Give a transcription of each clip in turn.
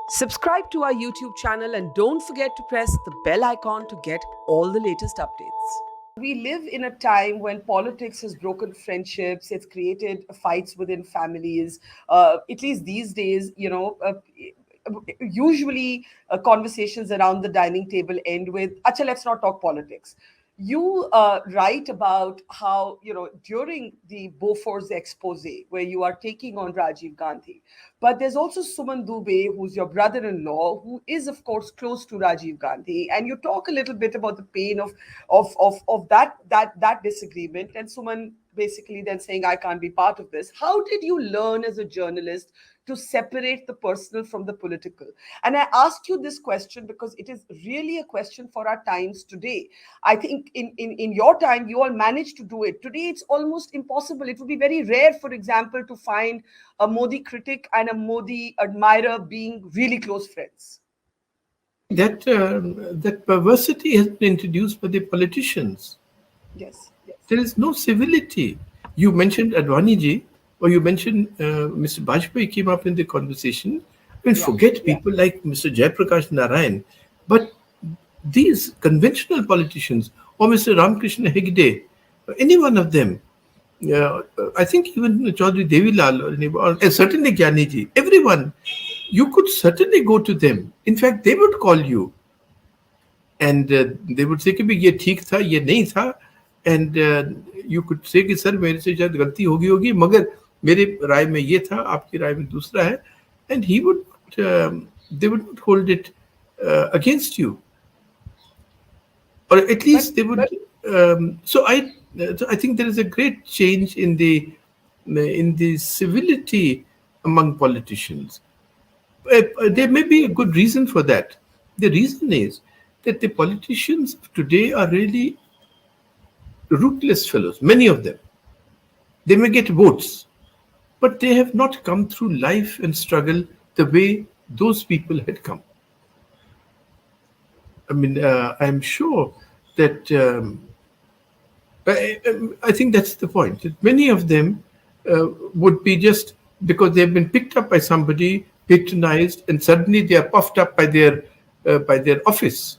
Subscribe to our YouTube channel and don't forget to press the bell icon to get all the latest updates. We live in a time when politics has broken friendships, it's created fights within families. At least these days, usually conversations around the dining table end with, Acha, let's not talk politics. You write about how, during the Bofors expose, where you are taking on Rajiv Gandhi, but there's also Suman Dubey, who's your brother-in-law, who is, of course, close to Rajiv Gandhi. And you talk a little bit about the pain of that disagreement. And Suman basically then saying, I can't be part of this. How did you learn as a journalist to separate the personal from the political? And I ask you this question because it is really a question for our times today. I think in your time, you all managed to do it. Today, it's almost impossible. It would be very rare, for example, to find a Modi critic and a Modi admirer being really close friends. That perversity has been introduced by the politicians. Yes. There is no civility. You mentioned Advani ji, or you mentioned Mr. Bajpayee came up in the conversation. I mean, forget people like Mr. Jayaprakash Narayan, but these conventional politicians, or Mr. Ramakrishna Hegde, any one of them, I think even Chaudhry Devilal, or certainly Gyani ji, everyone, you could certainly go to them. In fact, they would call you. And they would say कि भाई ये ठीक था, ये नहीं था. And you could say कि sir मेरे से शायद गलती होगी मगर मेरे राय में ये था, आपकी राय में दूसरा है. And he would, they would not hold it against you. Or at least they would. So I think there is a great change in the civility among politicians. There may be a good reason for that. The reason is that the politicians of today are really ruthless fellows, many of them. They may get votes, but they have not come through life and struggle the way those people had come. I mean, I'm sure that I think that's the point. That many of them would be just because they've been picked up by somebody, patronized, and suddenly they are puffed up by their office.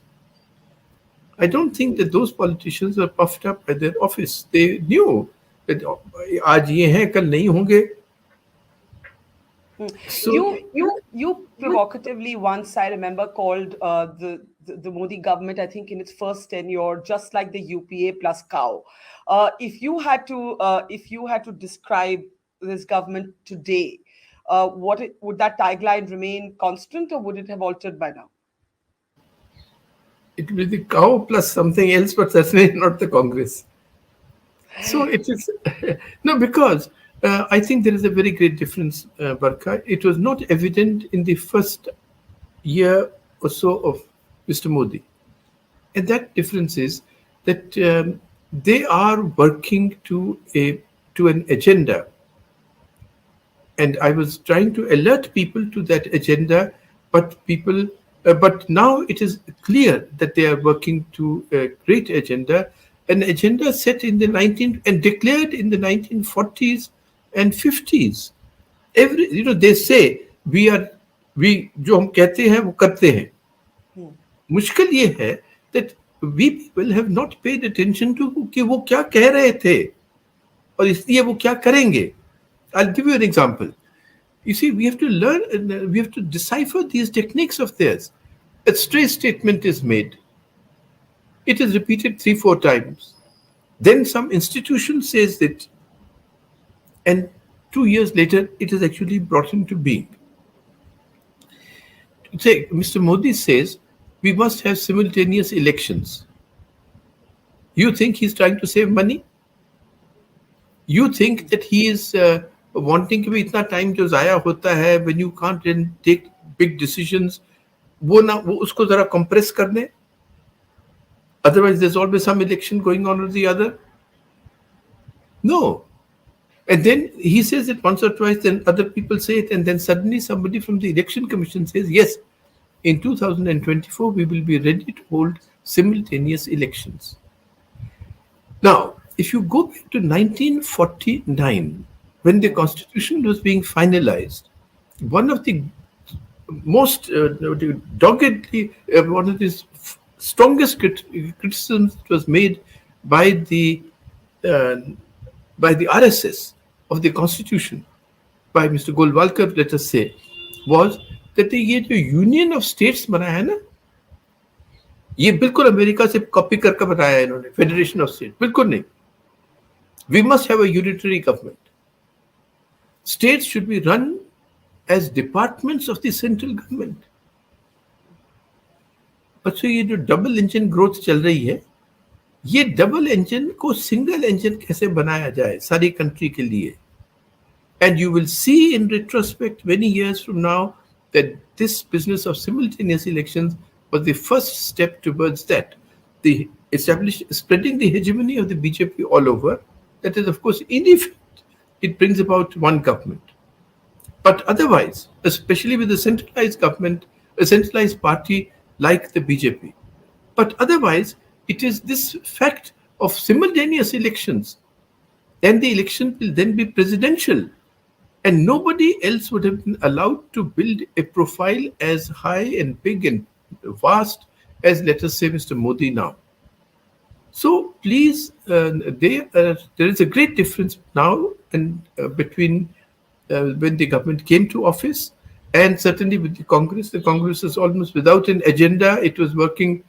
I don't think that those politicians were puffed up by their office. They knew that आज ये हैं कल नहीं होंगे. So you provocatively once, I remember, called the Modi government, I think in its first tenure, just like the UPA plus cow. If you had to describe this government today, would that tagline remain constant, or would it have altered by now? It will be cow plus something else, but certainly not the Congress. So it is no, because I think there is a very great difference, Barkha. It was not evident in the first year or so of Mr. Modi, and that difference is that they are working to an agenda, and I was trying to alert people to that agenda, but people. But now it is clear that they are working to a great agenda, an agenda set in the and declared in the 1940s and 50s. They say we जो हम कहते हैं वो करते हैं. मुश्किल ये है that we people have not paid attention to कि वो क्या कह रहे थे और इसलिए वो क्या करेंगे. I'll give you an example. You see, we have to learn, we have to decipher these techniques of theirs. A stray statement is made. It is repeated 3-4 times. Then some institution says it, and 2 years later, it is actually brought into being. Say, Mr. Modi says, we must have simultaneous elections. You think he's trying to save money? You think that he is wanting कि इतना time जो ज़ाया होता है when you can't then take big decisions, वो उसको ज़रा compress कर दें? Otherwise, there's always some election going on or the other. No. And then he says it once or twice, then other people say it, and then suddenly somebody from the election commission says, yes, in 2024, we will be ready to hold simultaneous elections. Now, if you go back to 1949, when the constitution was being finalized, one of the most doggedly, one of the strongest criticisms that was made by the uh, RSS of the Constitution, by Mr. Golwalkar, let us say, was that ये जो union of states बनाया है ना, ये बिल्कुल America से copy करके बनाया है इन्होंने, फेडरेशन ऑफ स्टेट, बिल्कुल नहीं. We must have a unitary government. States should be run as departments of the central government. बच्चों ये जो डबल इंजन ग्रोथ चल रही है, ये डबल इंजन को सिंगल इंजन कैसे बनाया जाए सारी कंट्री के लिए. And you will see in retrospect many years from now that this business of simultaneous elections was the first step towards that. The spreading the hegemony of the BJP all over. That is, of course, in effect, it brings about one government. But otherwise, especially with a centralized government, a centralized party like the BJP, but otherwise, it is this fact of simultaneous elections, and the election will then be presidential. And nobody else would have been allowed to build a profile as high and big and vast as, let us say, Mr. Modi now. So please, there is a great difference now between when the government came to office and certainly with the Congress. The Congress is almost without an agenda. It was working,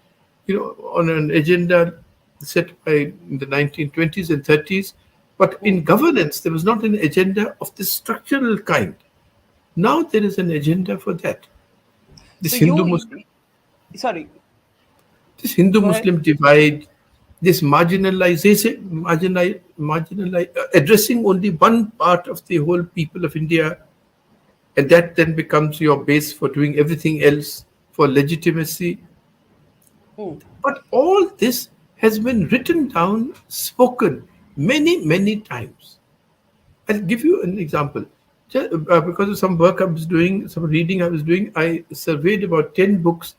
on an agenda set by in the 1920s and 30s. But in governance, there was not an agenda of this structural kind. Now there is an agenda for that. This So Hindu-Muslim, sorry. this Hindu-Muslim divide, this marginalization, addressing only one part of the whole people of India, and that then becomes your base for doing everything else, for legitimacy. But all this has been written down, spoken many, many times. I'll give you an example. Because of some work I was doing, some reading I was doing, I surveyed about 10 books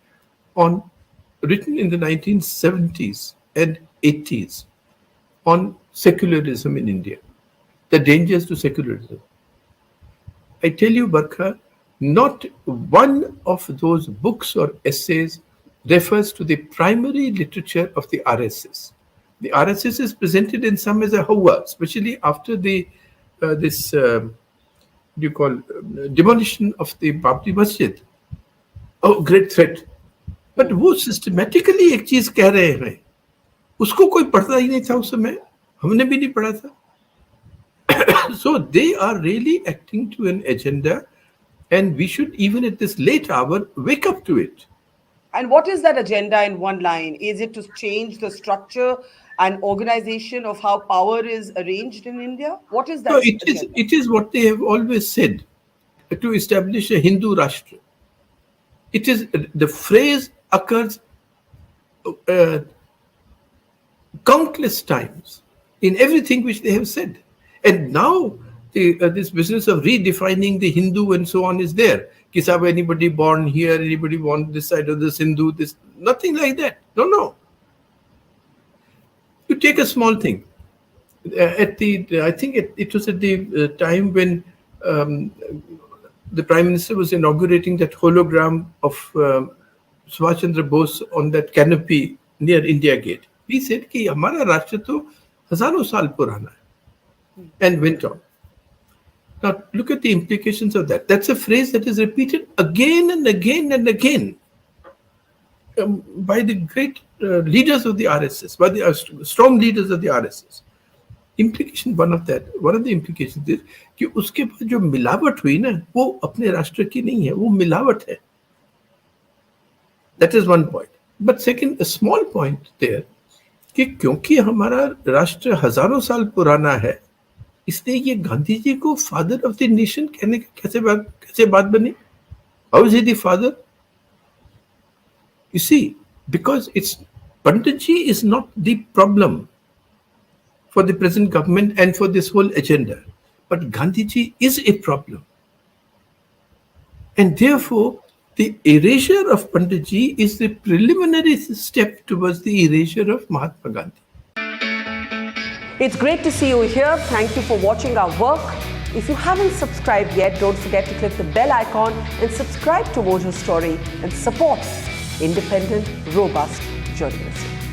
written in the 1970s and 80s on secularism in India, the dangers to secularism. I tell you, Barkha, not one of those books or essays refers to the primary literature of the RSS. The RSS is presented in some as a hawa, especially after demolition of the Babri Masjid. Oh, great threat. But वो systematically एक चीज कह रहे हैं, उसको कोई पढ़ता ही नहीं था उस समय, हमने भी नहीं पढ़ा था. So they are really acting to an agenda, and we should, even at this late hour, wake up to it. And what is that agenda in one line? Is it to change the structure and organization of how power is arranged in India? What is that? No, agenda? it is what they have always said, to establish a Hindu Rashtra. It is, the phrase occurs countless times in everything which they have said. And now this business of redefining the Hindu and so on is there. Ki sab, anybody born here, anybody born this side of this Hindu, this, nothing like that. No. You take a small thing. I think it was at the time when the Prime Minister was inaugurating that hologram of Subhash Chandra Bose on that canopy near India Gate. He said कि हमारा राष्ट्र तो हजारों साल पुराना है, and went on. Now look at the implications of that. That's a phrase that is repeated again and again and again by the great leaders of the RSS, by the strong leaders of the RSS. Implication one of the implications is कि उसके बाद जो मिलावट हुई ना, वो अपने राष्ट्र की नहीं है, वो मिलावट है. That is one point. But second, a small point there, कि क्योंकि हमारा राष्ट्र हजारों साल पुराना है, इसलिए ये गांधी जी को फादर ऑफ द नेशन कहने की कैसे बात बनी? How is he the father? You see, because Pandit ji is not the problem for the present government and for this whole agenda, but Gandhi ji is a problem. And therefore, the erasure of Pandit ji is the preliminary step towards the erasure of Mahatma Gandhi. It's great to see you here. Thank you for watching our work. If you haven't subscribed yet, don't forget to click the bell icon and subscribe to Mojo Story and support independent, robust journalism.